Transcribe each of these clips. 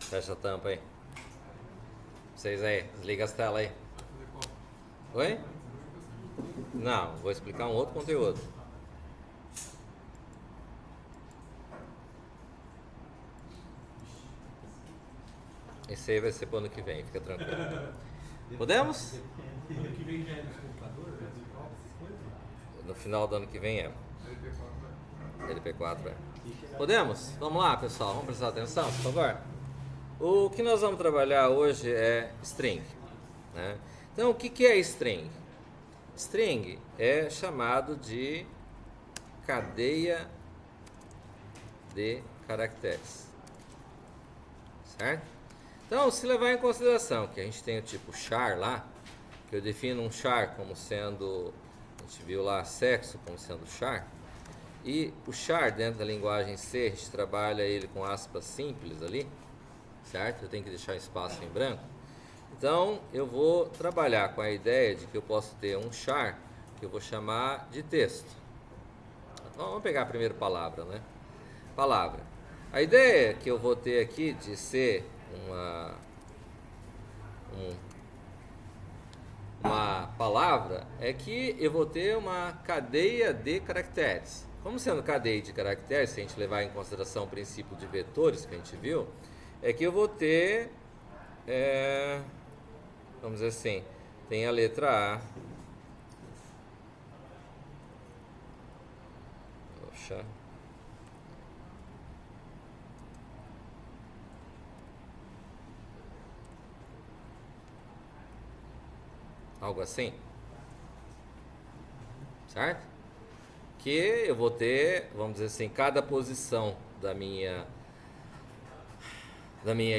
Fecha a tampa aí. Vocês aí, desliga as telas aí. Oi? Não, vou explicar um outro conteúdo. Esse aí vai ser pro ano que vem, fica tranquilo. Podemos? Ano que vem já é nos computadores, é desigual, essas coisas? No final do ano que vem é. LP4 é. Podemos? Vamos lá, pessoal. Vamos prestar atenção, por favor? O que nós vamos trabalhar hoje é string, né? Então, o que é string? String é chamado de cadeia de caracteres, certo? Então, se levar em consideração que a gente tem o tipo char lá, que eu defino um char como sendo, a gente viu lá sexo como sendo char, e o char dentro da linguagem C, a gente trabalha ele com aspas simples ali, certo? Eu tenho que deixar espaço em branco. Então, eu vou trabalhar com a ideia de que eu posso ter um char que eu vou chamar de texto. Vamos pegar a primeira palavra, né? Palavra. A ideia que eu vou ter aqui de ser uma palavra é que eu vou ter uma cadeia de caracteres. Como sendo cadeia de caracteres, se a gente levar em consideração o princípio de vetores que a gente viu, é que eu vou ter, vamos dizer assim, tem a letra A. Poxa. Algo assim, certo? Que eu vou ter, vamos dizer assim, cada posição da minha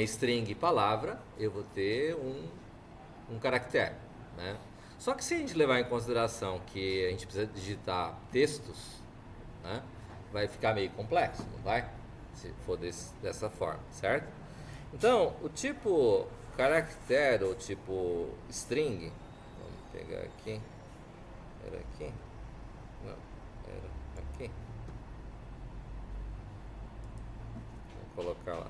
string palavra, eu vou ter um caractere, né? Só que se a gente levar em consideração que a gente precisa digitar textos, né, vai ficar meio complexo, não vai? Se for dessa forma, certo? Então, o tipo caractere ou tipo string, vamos pegar aqui, era aqui? Não, era aqui. Vou colocar lá.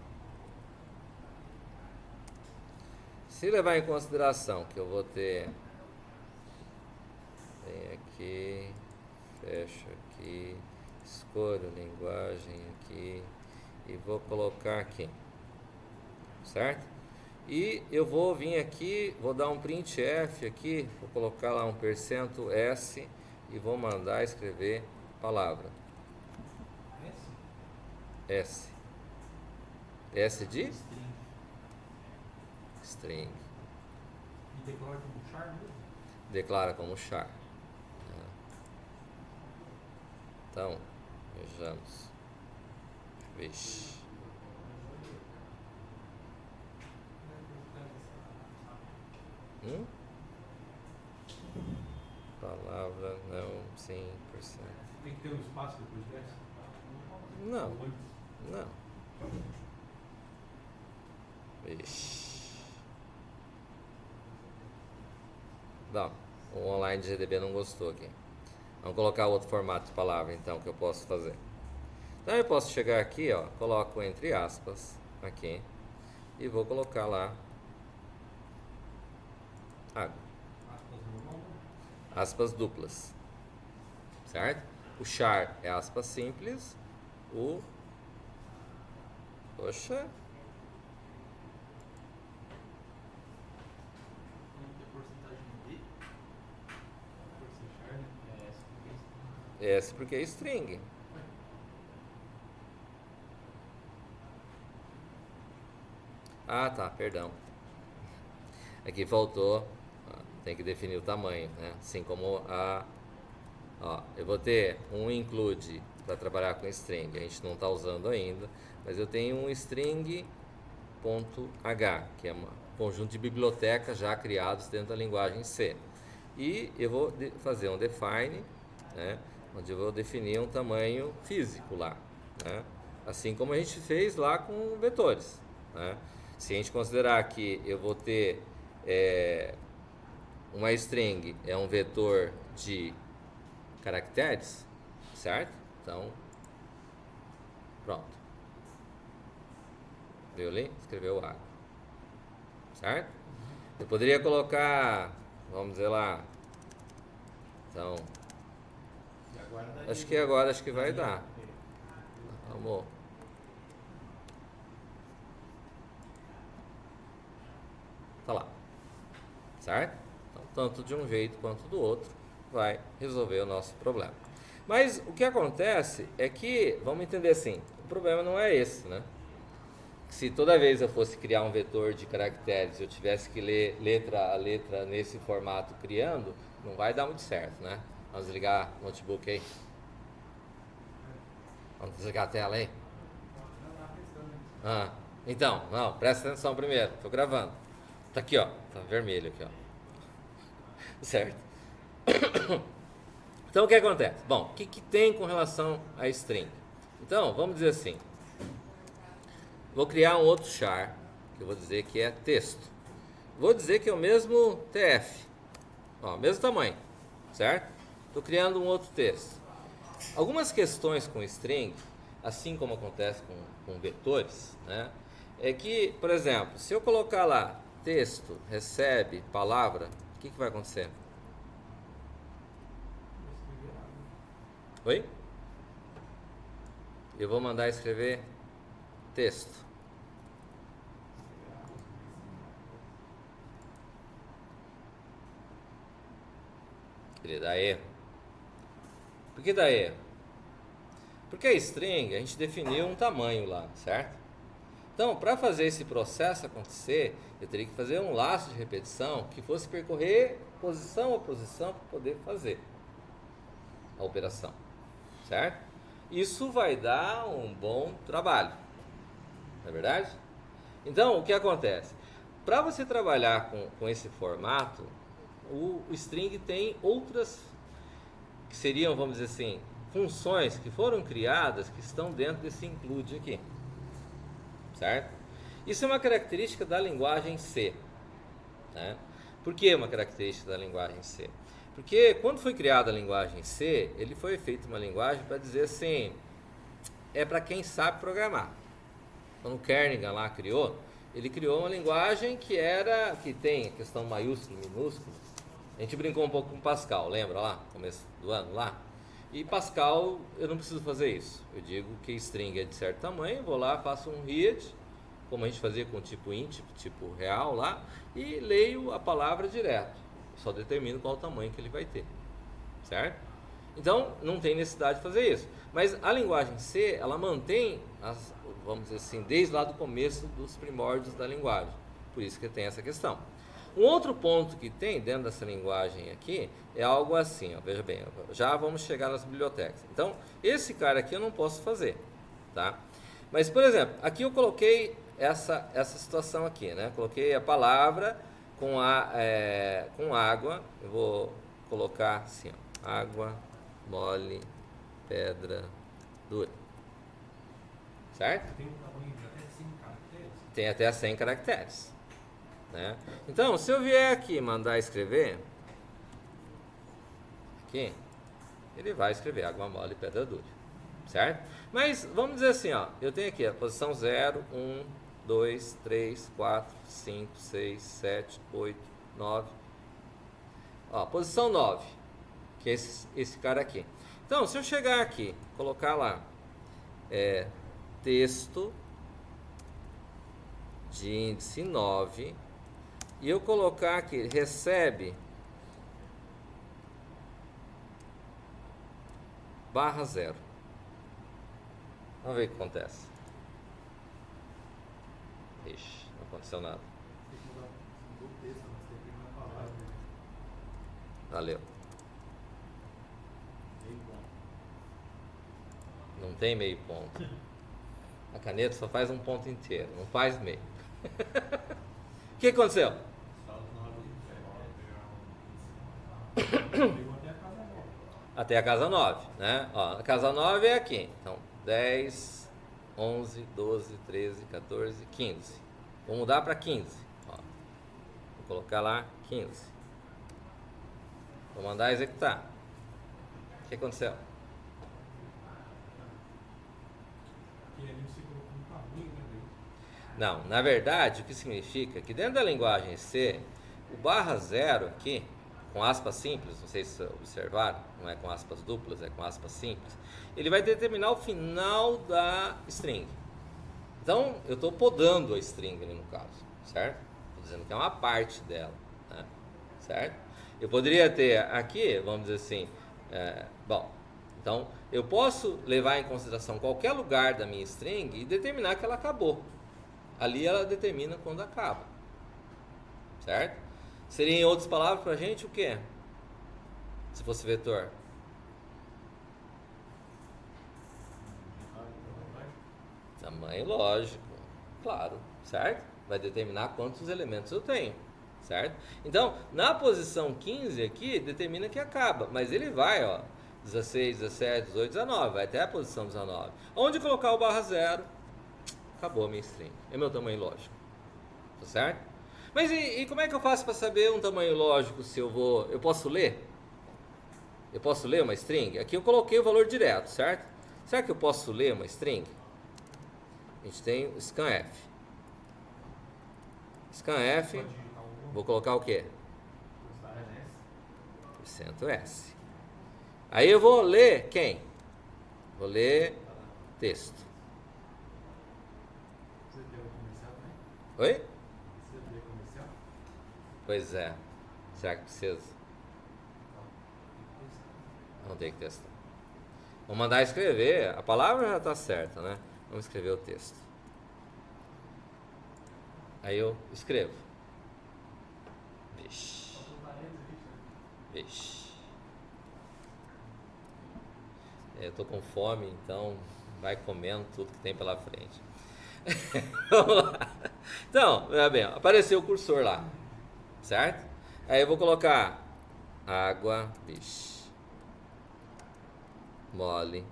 Se levar em consideração que eu vou ter, vem aqui, fecho aqui, escolho linguagem aqui e vou colocar aqui, certo? E eu vou vir aqui, vou dar um printf aqui, vou colocar lá um %s e vou mandar escrever palavra. S. S de? String. E declara como char mesmo? Declara como char. Então, vejamos. Vixe. Palavra não 100%. Tem que ter um espaço depois dessa? Não, Ou antes? não. Vixe. Não, o online de GDB não gostou aqui. Vamos colocar outro formato de palavra então que eu posso fazer. Então eu posso chegar aqui, ó, coloco entre aspas aqui e vou colocar lá água. Aspas normal? Aspas duplas, certo? O char é aspas simples, poxa, Não tem porcentagem de por ser char, né? É essa porque S porque é string. Ah, tá, perdão. Aqui faltou, tem que definir o tamanho, né? Assim como eu vou ter um include para trabalhar com string, a gente não está usando ainda, mas eu tenho um string.h, que é um conjunto de bibliotecas já criados dentro da linguagem C. E eu vou fazer um define, né, onde eu vou definir um tamanho físico lá, né? Assim como a gente fez lá com vetores, né? Se a gente considerar que eu vou ter uma string é um vetor de caracteres, certo? Então, pronto. Viu ali? Escreveu água. Certo? Eu poderia colocar, vamos dizer lá, então, E agora dá acho de que novo. agora acho que vai dar. Vamos. Tá lá. Certo? Então, tanto de um jeito quanto do outro vai resolver o nosso problema. Mas o que acontece é que, vamos entender assim, o problema não é esse, né? Se toda vez eu fosse criar um vetor de caracteres, eu tivesse que ler letra a letra nesse formato criando, não vai dar muito certo, né? Vamos desligar o notebook aí. Vamos desligar a tela aí. Ah, então, não, presta atenção primeiro, tô gravando. Tá aqui, ó, tá vermelho aqui, ó. Certo? Então o que acontece? Bom, o que tem com relação a string? Então, vamos dizer assim. Vou criar um outro char, que eu vou dizer que é texto. Vou dizer que é o mesmo TF, ó, mesmo tamanho, certo? Estou criando um outro texto. Algumas questões com string, assim como acontece com vetores, né? É que, por exemplo, se eu colocar lá texto, recebe, palavra, o que vai acontecer? Oi? Eu vou mandar escrever texto. Ele dá erro. Por que dá erro? Porque a string, a gente definiu um tamanho lá, certo? Então, para fazer esse processo acontecer, eu teria que fazer um laço de repetição que fosse percorrer posição a posição para poder fazer a operação, certo? Isso vai dar um bom trabalho, não é verdade? Então, o que acontece? Para você trabalhar com esse formato, o string tem outras, que seriam, vamos dizer assim, funções que foram criadas que estão dentro desse include aqui, certo? Isso é uma característica da linguagem C, né? Por que uma característica da linguagem C? Porque quando foi criada a linguagem C, ele foi feito uma linguagem para dizer assim, é para quem sabe programar. Quando o Kernighan lá criou, ele criou uma linguagem que tem a questão maiúsculo, minúsculo. A gente brincou um pouco com Pascal, lembra lá, começo do ano lá? E Pascal, eu não preciso fazer isso. Eu digo que string é de certo tamanho, vou lá, faço um read, como a gente fazia com tipo int, tipo real lá, e leio a palavra direto. Só determino qual o tamanho que ele vai ter, certo? Então, não tem necessidade de fazer isso. Mas a linguagem C, ela mantém, vamos dizer assim, desde lá do começo dos primórdios da linguagem. Por isso que tem essa questão. Um outro ponto que tem dentro dessa linguagem aqui é algo assim, ó, veja bem, já vamos chegar nas bibliotecas. Então, esse cara aqui eu não posso fazer, tá? Mas, por exemplo, aqui eu coloquei essa situação aqui, né? Coloquei a palavra com água, eu vou colocar assim, ó, água, mole, pedra, dura. Certo? Tem um tamanho de até 5 caracteres? Tem até 100 caracteres. Né? Então, se eu vier aqui mandar escrever, aqui, ele vai escrever água mole e pedra dura, certo? Mas vamos dizer assim, ó, eu tenho aqui a posição 0, 1, 2, 3, 4, 5, 6, 7, 8, 9. Ó, posição 9, que é esse cara aqui. Então, se eu chegar aqui, colocar lá, texto de índice 9, e eu colocar aqui, recebe /0. Vamos ver o que acontece. Ixi, não aconteceu nada. Tem que mudar o texto, mas tem que mudar a palavra. Valeu. Meio bom. Não tem meio ponto. A caneta só faz um ponto inteiro, não faz meio. O que aconteceu? Só 9 Pegou até a casa nova. Até a casa 9, né? Ó, a casa 9 é aqui. Então, 10, 11, 12, 13, 14, 15. Vou mudar para 15. Ó. Vou colocar lá 15. Vou mandar executar. O que aconteceu? Que ali você colocou um tamanho, né? Não, na verdade, o que significa que dentro da linguagem C, o barra zero aqui, com aspas simples, não sei se observaram, não é com aspas duplas, é com aspas simples, ele vai determinar o final da string. Então, eu estou podando a string ali no caso, certo? Estou dizendo que é uma parte dela, né? Certo? Eu poderia ter aqui, vamos dizer assim, bom, então eu posso levar em consideração qualquer lugar da minha string e determinar que ela acabou. Ali ela determina quando acaba, certo? Seria, em outras palavras, para a gente o quê? Se fosse vetor. Tamanho lógico, claro, certo? Vai determinar quantos elementos eu tenho, certo? Então, na posição 15 aqui, determina que acaba, mas ele vai, ó, 16, 17, 18, 19, vai até a posição 19. Onde colocar o barra zero, acabou a minha string, é meu tamanho lógico, tá certo? Mas e como é que eu faço para saber um tamanho lógico se eu posso ler? Eu posso ler uma string? Aqui eu coloquei o valor direto, certo? Será que eu posso ler uma string? A gente tem o scanf. Scanf, vou colocar o quê? %S. Aí eu vou ler quem? Vou ler texto. Você deu comercial também? Oi? Você deu comercial? Pois é. Será que precisa? Não tem que testar. Vou mandar escrever. A palavra já está certa, né? Vamos escrever o texto. Aí eu escrevo. Vixe. Vixe. Eu tô com fome, então vai comendo tudo que tem pela frente. Vamos lá. Então, veja bem, apareceu o cursor lá, certo? Aí eu vou colocar água, vixe, mole,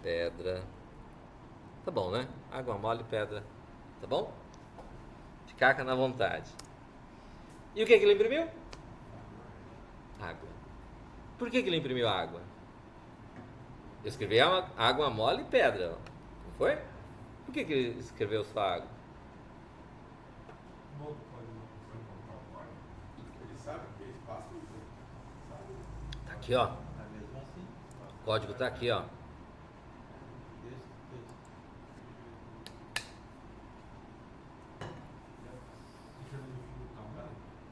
pedra. Tá bom, né? Água mole, pedra. Tá bom? Ficar na vontade. E o que ele imprimiu? Água. Por que ele imprimiu água? Eu escrevi água mole e pedra. Não foi? Por que ele escreveu só água? Ele sabe que é espaço, sabe? Tá aqui, ó. Tá mesmo assim? O código tá aqui, ó. Texto.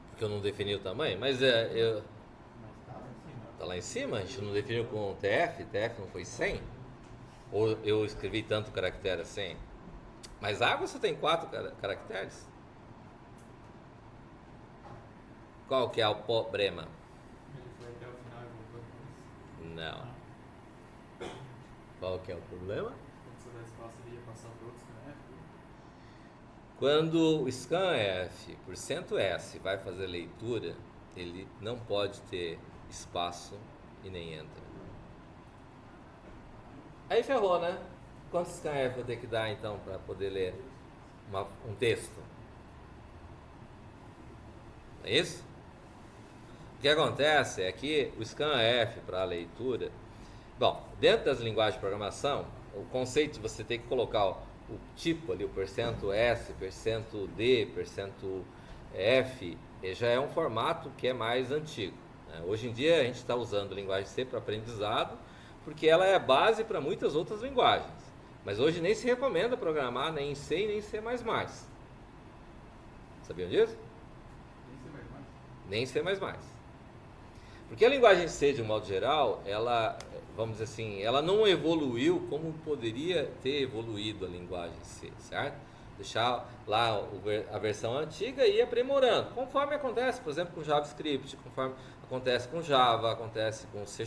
Porque eu não defini o tamanho, mas Mas tá lá em cima. tá lá em cima, a gente não definiu com TF, TF não foi 100? Ou eu escrevi tanto caractere assim? Mas água só tem 4 caracteres. Qual que é o problema? Ele foi até o final e voltou depois. Não. Qual que é o problema? Quando você dá espaço, ele ia passar para outros, né? Quando o scanf por %S vai fazer leitura, ele não pode ter espaço e nem entra. Aí ferrou, né? Quantos scanf eu tenho que dar então para poder ler um texto? É isso? O que acontece é que o scanf para a leitura, bom, dentro das linguagens de programação, o conceito de você ter que colocar o tipo ali, o %S, %D, %F, já é um formato que é mais antigo, né? Hoje em dia a gente está usando a linguagem C para aprendizado, porque ela é a base para muitas outras linguagens. Mas hoje nem se recomenda programar nem em C e nem em C++. Sabiam disso? Nem C++. Porque a linguagem C, de um modo geral, ela, vamos dizer assim, ela não evoluiu como poderia ter evoluído a linguagem C, certo? Deixar lá a versão antiga e ir aprimorando, conforme acontece, por exemplo, com JavaScript, conforme acontece com Java, acontece com C#,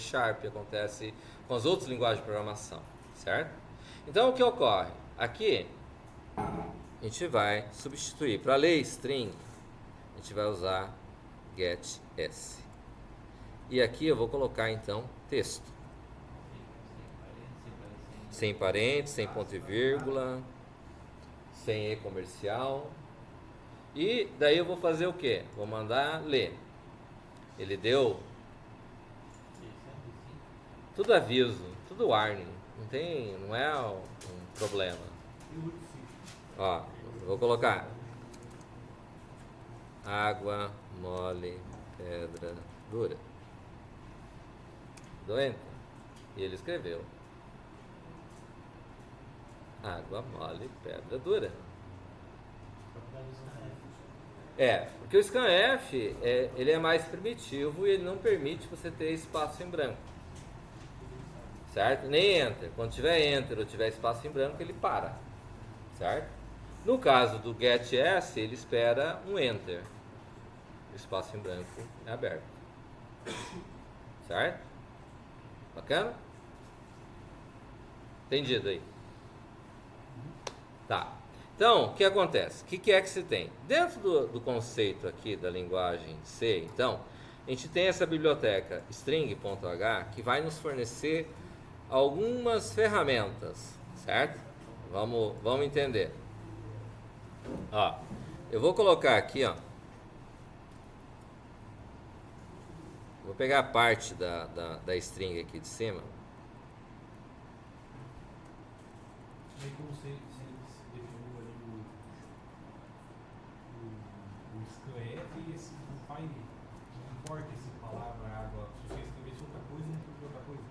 acontece com as outras linguagens de programação, certo? Então, o que ocorre? Aqui, a gente vai substituir, para ler string, a gente vai usar getS. E aqui eu vou colocar, então, texto. Sem parênteses, sem ponto e vírgula, sem E comercial. E daí eu vou fazer o quê? Vou mandar ler. Ele deu tudo aviso, tudo warning. Não é um problema, Tem muito sim. Ó, eu vou colocar água mole, pedra dura. Doente. E ele escreveu água mole, pedra dura. Porque o scanf ele é mais primitivo e ele não permite você ter espaço em branco. Certo? Nem enter. Quando tiver enter ou tiver espaço em branco, ele para. Certo? No caso do getS, ele espera um enter. O espaço em branco é aberto. Certo? Bacana? Entendido aí? Tá. Então, o que acontece? O que é que se tem? Dentro do conceito aqui da linguagem C, então, a gente tem essa biblioteca string.h que vai nos fornecer algumas ferramentas, certo? Vamos entender. Ó, eu vou colocar aqui, ó. Vou pegar a parte da string aqui de cima. Aí como você definiu ali o scanf e esse o find, não importa se palavra água, se você escrevesse outra coisa, não importa outra coisa.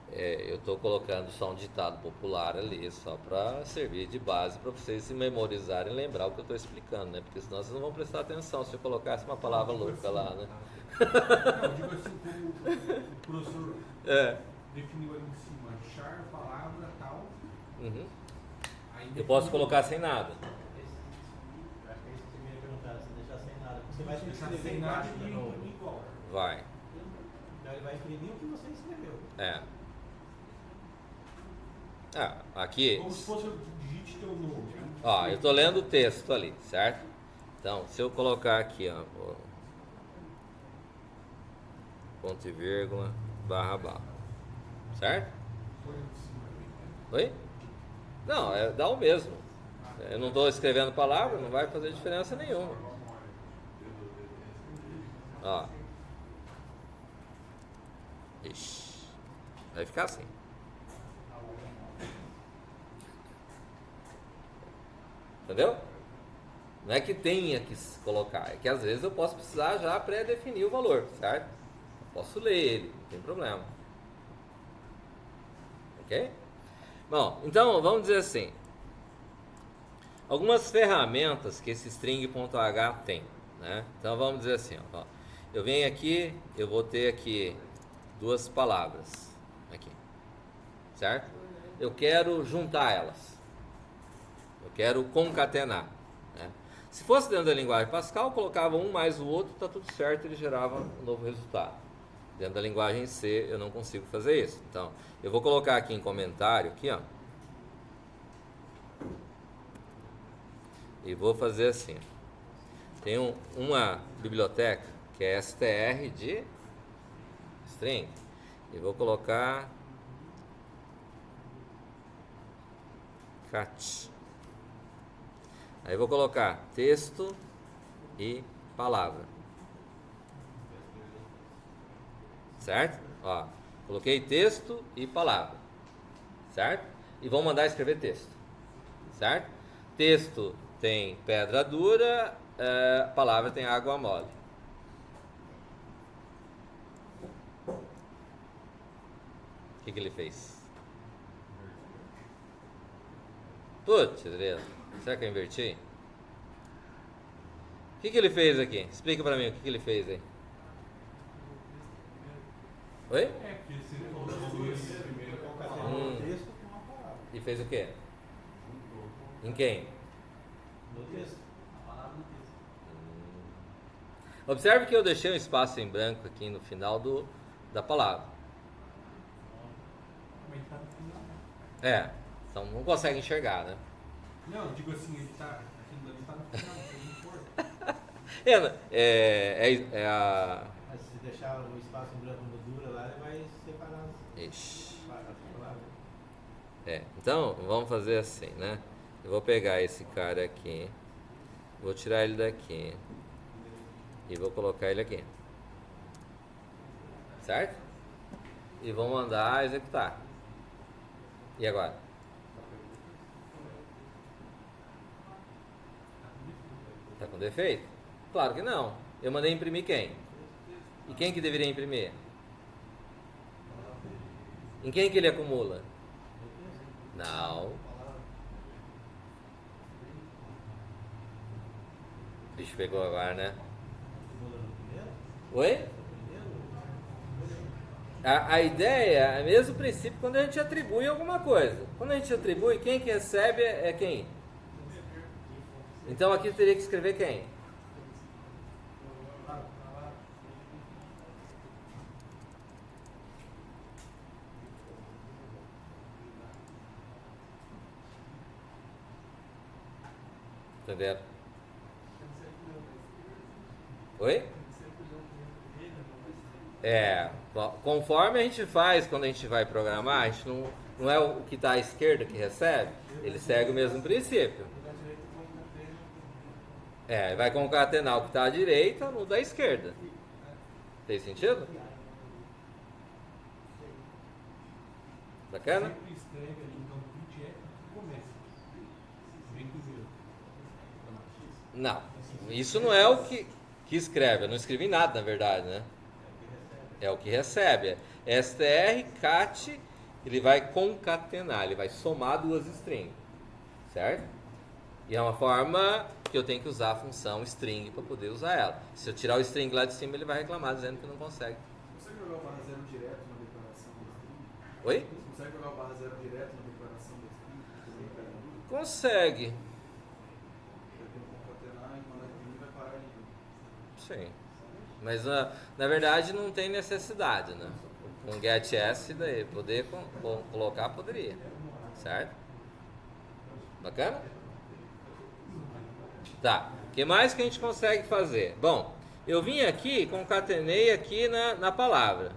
Eu estou colocando só um ditado popular ali, só para servir de base para vocês se memorizarem e lembrar o que eu estou explicando, né? Porque senão vocês não vão prestar atenção se eu colocasse uma palavra louca lá, né? Não, digo assim, como o professor definiu ali em cima, char, palavra, tal. Uhum. Aí Eu posso colocar sem nada. Eu acho que é isso que você me ia perguntar, se deixar sem nada. Você vai deixar escrever sem nada embaixo de e novo. igual. Vai. Então ele vai escrever o que você escreveu. Aqui. Como se fosse o digite teu nome. Ó, eu estou lendo o texto ali, certo? Então, se eu colocar aqui, ó, ponto e vírgula, barra, certo? Oi? Não, dá o mesmo. Eu não estou escrevendo palavra, não vai fazer diferença nenhuma. Ó. Ixi. Vai ficar assim. Entendeu? Não é que tenha que colocar, é que às vezes eu posso precisar já pré-definir o valor, certo? Eu posso ler ele, não tem problema. Ok? Bom, então vamos dizer assim. Algumas ferramentas que esse string.h tem, né? Então vamos dizer assim, ó, eu venho aqui, eu vou ter aqui duas palavras aqui, certo? Eu quero juntar elas. Eu quero concatenar, né? Se fosse dentro da linguagem Pascal, eu colocava um mais o outro, tá tudo certo, ele gerava um novo resultado. Dentro da linguagem C, eu não consigo fazer isso. Então, eu vou colocar aqui em comentário, aqui, ó. E vou fazer assim. Tem uma biblioteca que é str de string. E vou colocar cat. Aí vou colocar texto e palavra. Certo? Ó, coloquei texto e palavra. Certo? E vou mandar escrever texto. Certo? Texto tem pedra dura, palavra tem água mole. O que ele fez? Putz, será que eu inverti? O que ele fez aqui? Explica pra mim o que ele fez aí. Oi? É, porque você colocou esse primeiro Concatenou o texto com uma palavra. E fez o quê? Em quem? No texto. A palavra no texto. Observe que eu deixei um espaço em branco aqui no final da palavra. Mas tá no final, né? Então não consegue enxergar, né? Não, digo assim, ele tá. Aquilo ali tá no final, não importa. Mas se deixar o espaço em branco no dura lá, ele vai separar Ixi. as palavras. Então vamos fazer assim, né? Eu vou pegar esse cara aqui, vou tirar ele daqui e vou colocar ele aqui, certo? E vou mandar executar. E agora? Com defeito? Claro que não. Eu mandei imprimir quem? E quem que deveria imprimir? Em quem que ele acumula? Não. O bicho pegou agora, né? Oi? A ideia é o mesmo princípio quando a gente atribui alguma coisa. Quando a gente atribui, quem que recebe é quem? Então aqui eu teria que escrever quem? Entenderam? Oi? Conforme a gente faz quando a gente vai programar, a gente não é o que está à esquerda que recebe, ele segue o mesmo princípio. Vai concatenar o que está à direita no da esquerda. Tem sentido? Bacana? Sempre escreve ali, então, printf e começa. Vem com o zero. Não. Isso não é o que escreve. Eu não escrevi nada, na verdade, né? É o que recebe. str, cat, ele vai concatenar, ele vai somar duas strings. Certo? E é uma forma que eu tenho que usar a função string para poder usar ela. Se eu tirar o string lá de cima, ele vai reclamar dizendo que não consegue. Consegue jogar o barra zero direto na declaração da string? Oi? Você consegue jogar o barra zero direto na declaração da string? Consegue. Vai ter que concatenar e mandar imprimir e vai parar ali. Sim. Mas na verdade não tem necessidade, né? Com getS daí, poder colocar, poderia. Certo? Bacana? Tá. O que mais que a gente consegue fazer? Bom, eu vim aqui, concatenei aqui na palavra.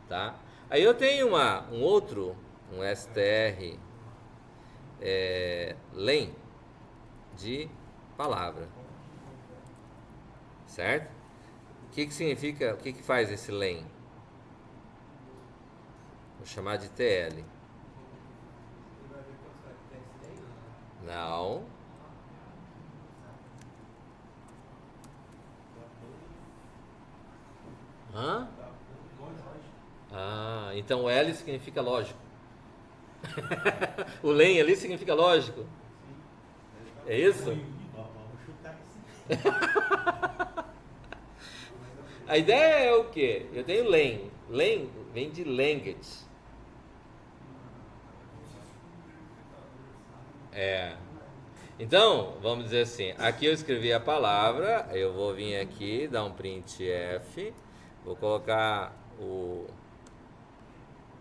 Tá? Aí eu tenho um outro, um str len de palavra. Certo? O que significa, o que faz esse len? Vou chamar de TL. Não. Hã? Ah, então o L significa lógico. O len ali significa lógico. É isso? Vamos chutar que sim. A ideia é o quê? Eu tenho len. Len vem de language. Então, vamos dizer assim, aqui eu escrevi a palavra, eu vou vir aqui, dar um printf, vou colocar o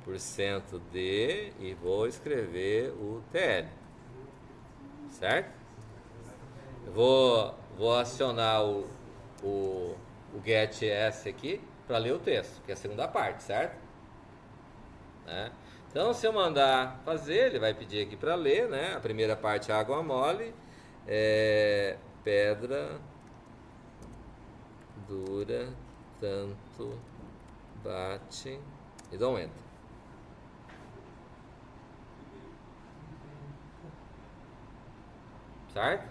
%d e vou escrever o TL. Certo? Eu vou acionar o getS aqui para ler o texto, que é a segunda parte, certo? Né? Então, se eu mandar fazer, ele vai pedir aqui para ler, né? A primeira parte é água mole, pedra dura, tanto bate e dá um enter. Certo?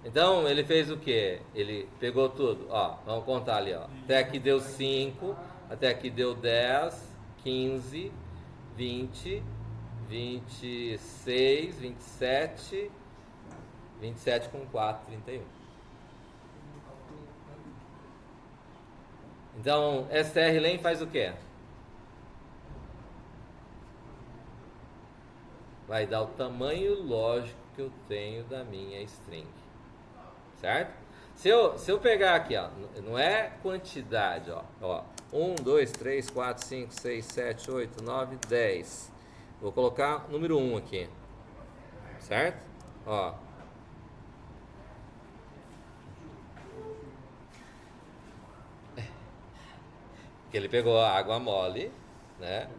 Então, ele fez o quê? Ele pegou tudo, ó, vamos contar ali, ó. Até aqui deu 5, até aqui deu 10, 15, 20, 26, 27, 27 com 4, 31. Então, strlen faz o quê? Vai dar o tamanho lógico que eu tenho da minha string. Certo? Se eu pegar aqui, ó, não é quantidade, ó, 1, 2, 3, 4, 5, 6, 7, 8, 9, 10. Vou colocar número 1 aqui. Certo? Ó. Que ele pegou a água mole, né?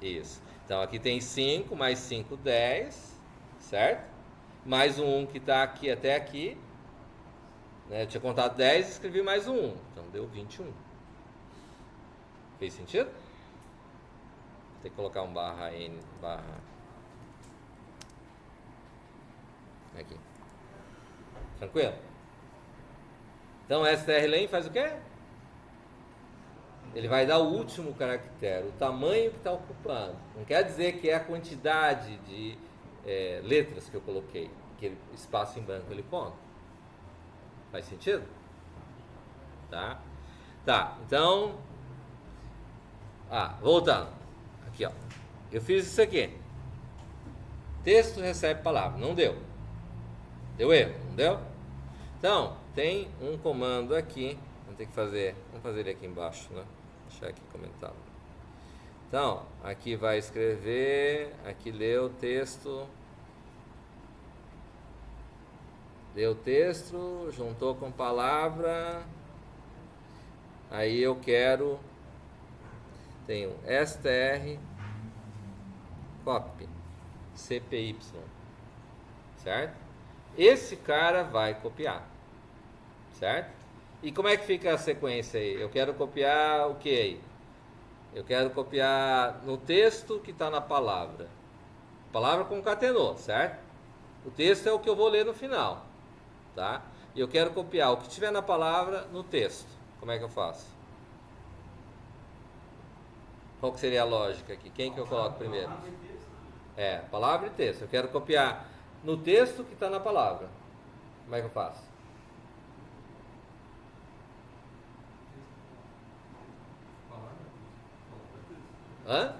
Isso. Então aqui tem 5, mais 5, 10, certo? Mais um 1 que está aqui até aqui. Né? Eu tinha contado 10 e escrevi mais um 1. Então deu 21. Fez sentido? Tem que colocar um barra N, barra... Aqui. Tranquilo? Então, strlen faz o quê? Ele vai dar o último caractere, o tamanho que está ocupando. Não quer dizer que é a quantidade de letras que eu coloquei, aquele espaço em branco ele ponto. Faz sentido? Tá? Tá, então... voltando. Aqui, ó. Eu fiz isso aqui. Texto recebe palavra. Não deu. Deu erro, não deu? Então, tem um comando aqui. Vamos ter que fazer... Vamos fazer ele aqui embaixo, né? Deixar aqui comentado. Então, aqui vai escrever... Aqui lê o texto... Deu o texto, juntou com palavra... Aí eu quero... Tenho str copy cpy, certo? Esse cara vai copiar, certo? E como é que fica a sequência aí? Eu quero copiar o que aí? Eu quero copiar no texto que está na palavra. A palavra concatenou, certo? O texto é o que eu vou ler no final, tá? E eu quero copiar o que tiver na palavra no texto. Como é que eu faço? Qual que seria a lógica aqui? Quem que eu coloco primeiro? Palavra e texto. Eu quero copiar no texto que está na palavra. Como é que eu faço? Hã?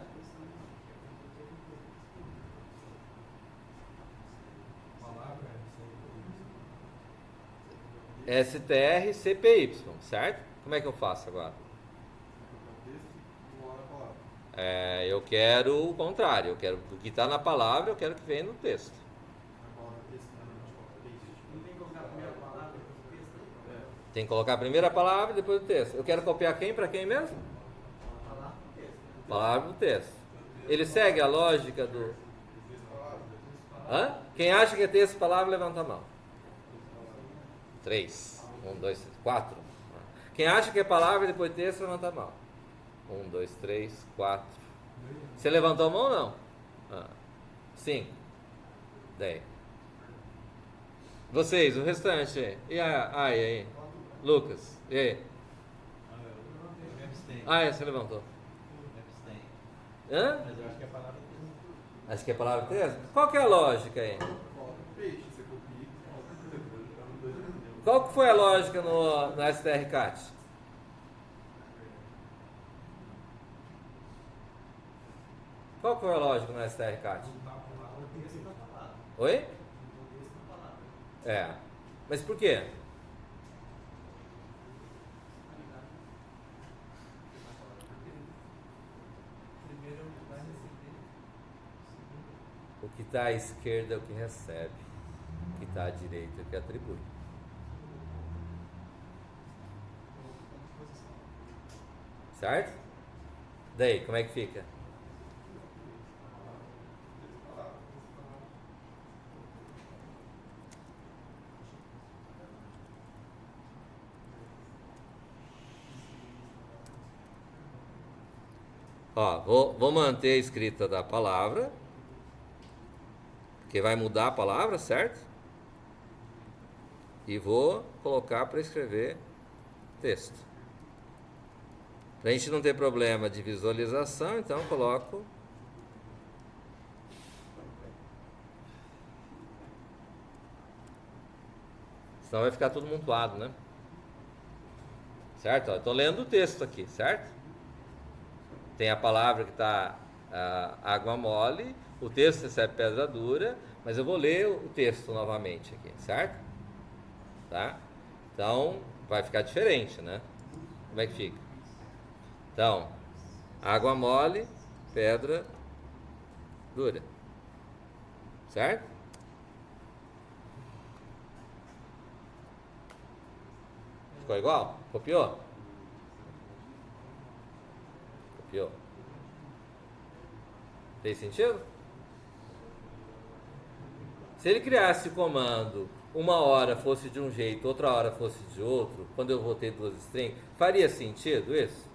str cpy, certo? Como é que eu faço agora? Eu quero o contrário, eu quero o que está na palavra, eu quero que venha no texto. Tem que colocar a primeira palavra e depois o texto. Eu quero copiar quem para quem mesmo? Palavra do texto. Ele segue a lógica do... Hã? Quem acha que é texto palavra, levanta a mão. 3. 1, 2, 3, 4. Quem acha que é palavra e depois texto, levanta a mão. 1, 2, 3, 4. Você levantou a mão ou não? 5. 10. Vocês, o restante. E aí? Lucas, e aí? Você levantou. Hã? Mas eu acho que é a palavra texto. Acho que é palavra texto? Qual que é a lógica aí? Peixe, você copia. Qual que foi a lógica no strcat? Qual que foi a lógica no strcat? Oi? Mas por quê? O que está à esquerda é o que recebe. O que está à direita é o que atribui. Certo? Daí, como é que fica? Vou manter a escrita da palavra, porque vai mudar a palavra, certo? E vou colocar para escrever texto. Para a gente não ter problema de visualização, então eu coloco senão vai ficar tudo montuado, né? Certo? Estou lendo o texto aqui, certo? Tem a palavra que está água mole, o texto recebe pedra dura, mas eu vou ler o texto novamente aqui, certo? Tá? Então, vai ficar diferente, né? Como é que fica? Então, água mole, pedra dura. Certo? Ficou igual? Copiou? Copiou. Tem sentido? Se ele criasse o comando, uma hora fosse de um jeito, outra hora fosse de outro, quando eu vou ter duas strings, faria sentido isso?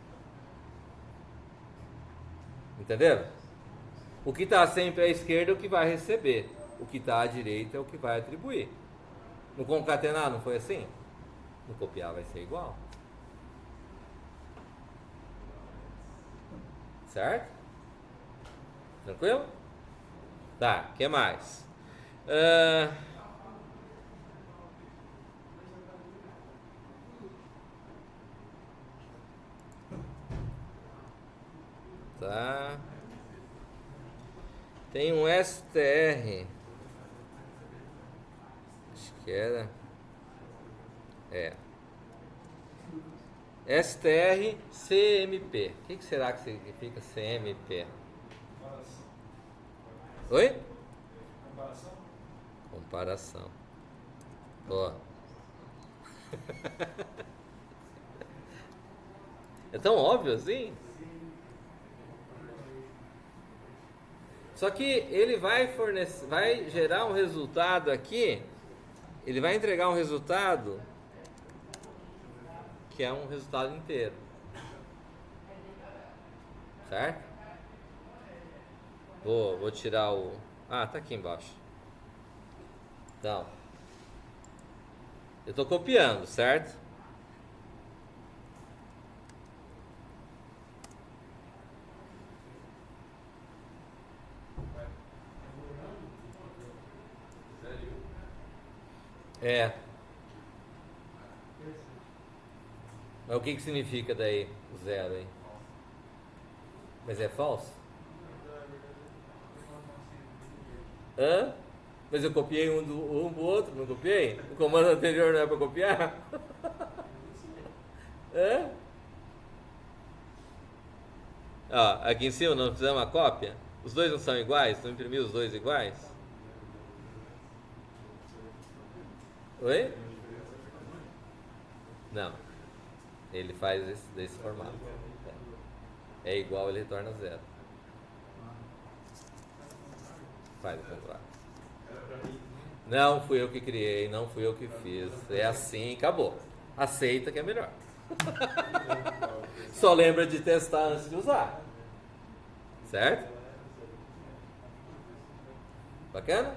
Entenderam? O que está sempre à esquerda é o que vai receber, o que está à direita é o que vai atribuir. No concatenar não foi assim? No copiar vai ser igual. Certo? Tranquilo? Tá, o que mais? Tá. Tem um STR. Acho que era. STR CMP. O que será que significa CMP? Oi? Comparação. Ó. É tão óbvio assim? Só que ele vai gerar um resultado aqui. Ele vai entregar um resultado que é um resultado inteiro. Certo? Vou tirar o... Ah, tá aqui embaixo. Então, eu estou copiando, certo? Mas o que significa daí o zero aí? Mas é falso? Hã? Mas eu copiei um do outro, não copiei? O comando anterior não é para copiar? Hã? Ó, aqui em cima nós fizemos uma cópia. Os dois não são iguais? Não imprimiu os dois iguais? Oi? Não. Ele faz desse formato. É igual, ele retorna zero. Faz o contrário. Não fui eu que criei, não fui eu que fiz. É assim, acabou. Aceita que é melhor. Só lembra de testar antes de usar. Certo? Bacana?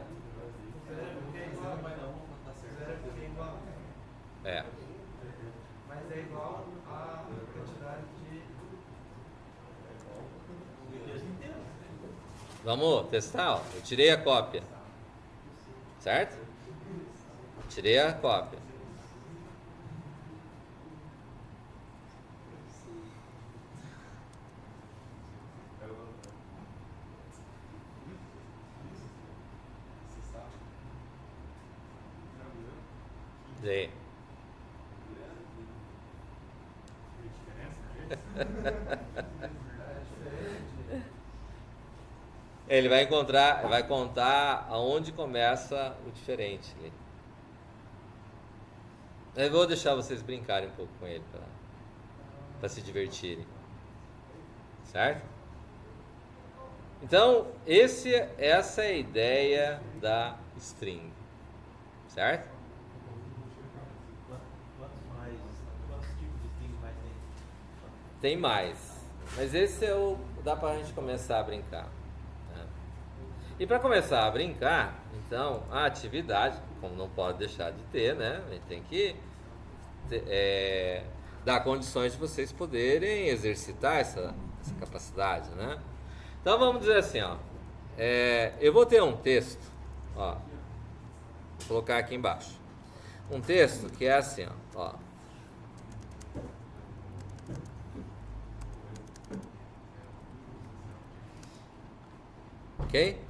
É. Mas é igual a quantidade de... Vamos testar, ó. Eu tirei a cópia. Certo? Tirei a cópia. Dei. Ele vai contar aonde começa o diferente ali. Eu vou deixar vocês brincarem um pouco com ele para se divertirem. Certo? Então, essa é a ideia da string. Certo? Quantos tipos de string mais tem? Tem mais. Mas esse dá pra gente começar a brincar. E para começar a brincar, então, a atividade, como não pode deixar de ter, né? A gente tem que dar condições de vocês poderem exercitar essa capacidade, né? Então vamos dizer assim, ó. Eu vou ter um texto, ó. Vou colocar aqui embaixo. Um texto que é assim, ó. Ok?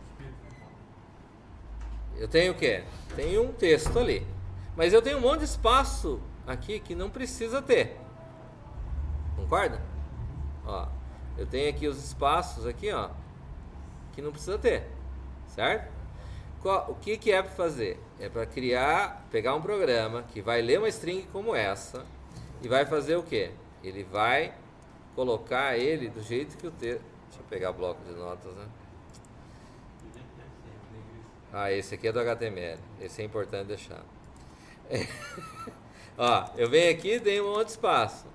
Eu tenho o quê? Tenho um texto ali. Mas eu tenho um monte de espaço aqui que não precisa ter. Concorda? Ó, eu tenho aqui os espaços aqui, ó, que não precisa ter. Certo? O que é para fazer? É para pegar um programa que vai ler uma string como essa e vai fazer o quê? Ele vai colocar ele do jeito que o texto... Deixa eu pegar o bloco de notas, né? Esse aqui é do HTML. Esse é importante deixar. Ó, eu venho aqui e dei um monte de espaço.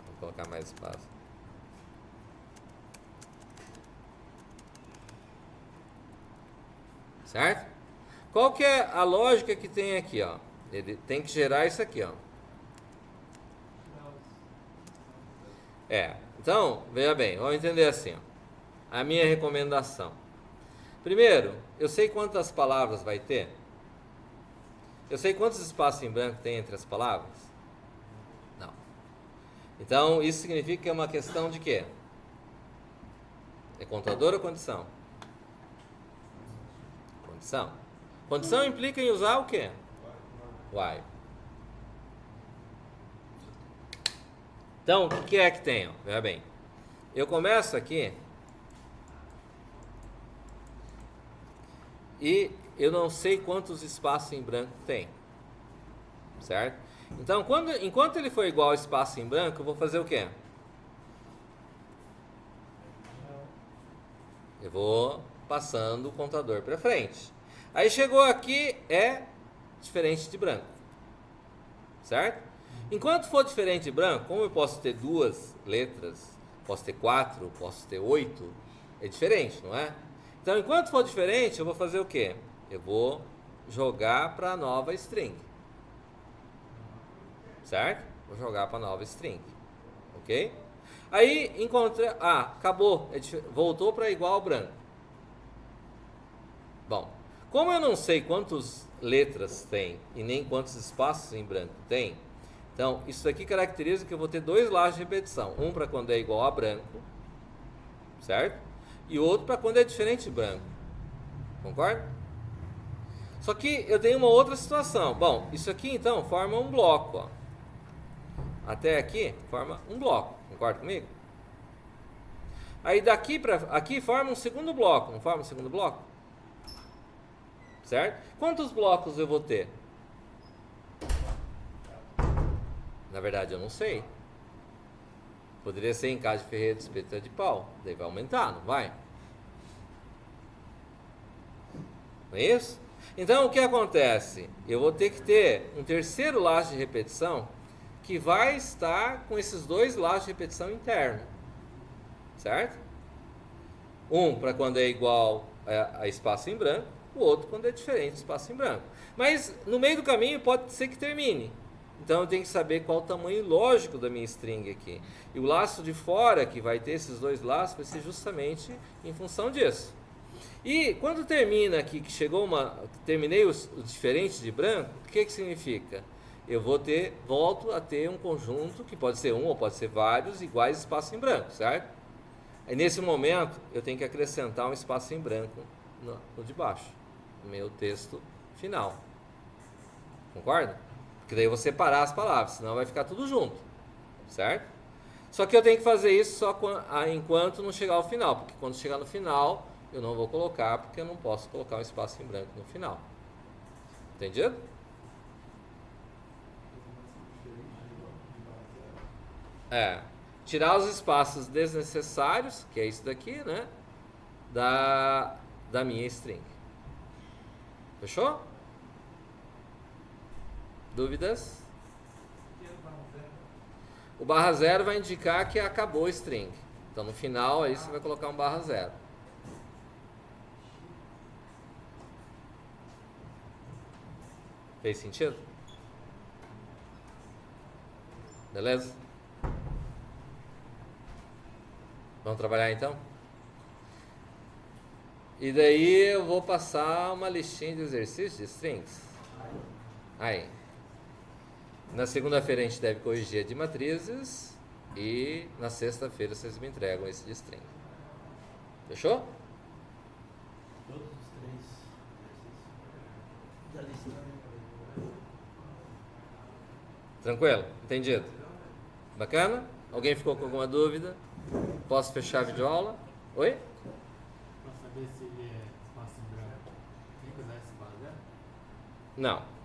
Vou colocar mais espaço. Certo? Qual que é a lógica que tem aqui, ó? Ele tem que gerar isso aqui, ó. Então, veja bem, vamos entender assim, ó. A minha recomendação. Primeiro, eu sei quantas palavras vai ter? Eu sei quantos espaços em branco tem entre as palavras? Não. Então, isso significa que é uma questão de quê? É contador ou condição? Condição. Condição implica em usar o quê? While. Então, o que é que tem? Veja bem. Eu começo aqui e eu não sei quantos espaços em branco tem. Certo? Então, enquanto ele for igual ao espaço em branco, eu vou fazer o quê? Eu vou passando o contador para frente. Aí chegou aqui, é diferente de branco. Certo? Enquanto for diferente de branco, como eu posso ter 2 letras, posso ter 4, posso ter 8, é diferente, não é? Então, enquanto for diferente, eu vou fazer o quê? Eu vou jogar para a nova string. Certo? Vou jogar para a nova string. Ok? Aí, encontrei... acabou. Voltou para igual ao branco. Bom, como eu não sei quantas letras tem e nem quantos espaços em branco tem, então, isso aqui caracteriza que eu vou ter 2 laços de repetição. Um para quando é igual a branco, certo? E outro para quando é diferente de branco. Concorda? Só que eu tenho uma outra situação. Bom, isso aqui então forma um bloco. Ó. Até aqui forma um bloco. Concorda comigo? Aí daqui para aqui forma um segundo bloco. Não forma um segundo bloco? Certo? Quantos blocos eu vou ter? Na verdade eu não sei. Poderia ser em casa de ferreiro de espeta de pau. Daí vai aumentar, não vai? Não é isso? Então o que acontece? Eu vou ter que ter um terceiro laço de repetição que vai estar com esses 2 laços de repetição interno. Certo? Um para quando é igual a espaço em branco, o outro quando é diferente de espaço em branco. Mas no meio do caminho pode ser que termine. Então eu tenho que saber qual o tamanho lógico da minha string aqui. E o laço de fora, que vai ter esses 2 laços, vai ser justamente em função disso. E quando termina aqui, que chegou terminei os diferentes de branco, o que significa? Eu volto a ter um conjunto, que pode ser um ou pode ser vários, iguais espaço em branco, certo? Aí nesse momento, eu tenho que acrescentar um espaço em branco no de baixo, no meu texto final. Concorda? Porque daí eu vou separar as palavras, senão vai ficar tudo junto, certo? Só que eu tenho que fazer isso só enquanto não chegar ao final, porque quando chegar no final, eu não vou colocar, porque eu não posso colocar um espaço em branco no final. Entendido? Tirar os espaços desnecessários, que é isso daqui, né? Da minha string. Fechou? Dúvidas? O /0 vai indicar que acabou a string. Então no final aí você vai colocar um /0. Fez sentido? Beleza? Vamos trabalhar então? E daí eu vou passar uma listinha de exercícios de strings. Aí. Na segunda-feira a gente deve corrigir a de matrizes. E na sexta-feira vocês me entregam esse de string. Fechou? Todos os 3 da lista. Tranquilo? Entendido? Bacana? Alguém ficou com alguma dúvida? Posso fechar a videoaula? Oi? Para saber se ele é espaço em branco, tem que usar esse /0? Não.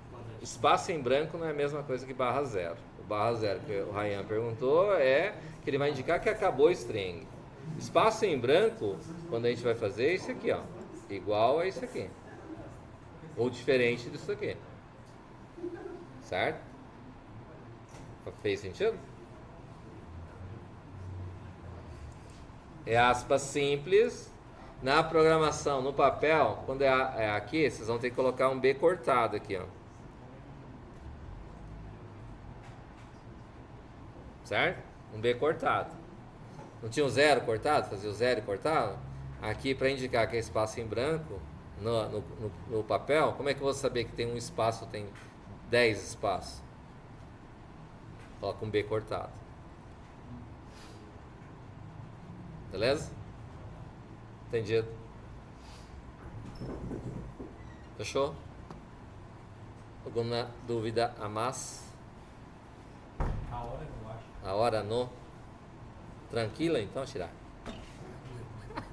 Espaço em branco não é a mesma coisa que /0. O /0 que o Ryan perguntou é que ele vai indicar que acabou a string. Espaço em branco, quando a gente vai fazer, é isso aqui, ó. Igual a isso aqui. Ou diferente disso aqui. Certo? Fez sentido? É aspas simples, Na programação, no papel, quando é aqui, vocês vão ter que colocar um B cortado aqui, ó. Certo? Um B cortado. Não tinha o zero cortado? Fazia o zero e cortava? Aqui, para indicar que é espaço em branco, no papel, como é que eu vou saber que tem um espaço, tem 10 espaços? Coloca um B cortado. Beleza? Entendido? Fechou? Alguma dúvida a mais? A hora eu acho. A hora no? Tranquila então, tirar.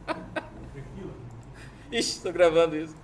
Tranquilo. Ixi, tô gravando isso.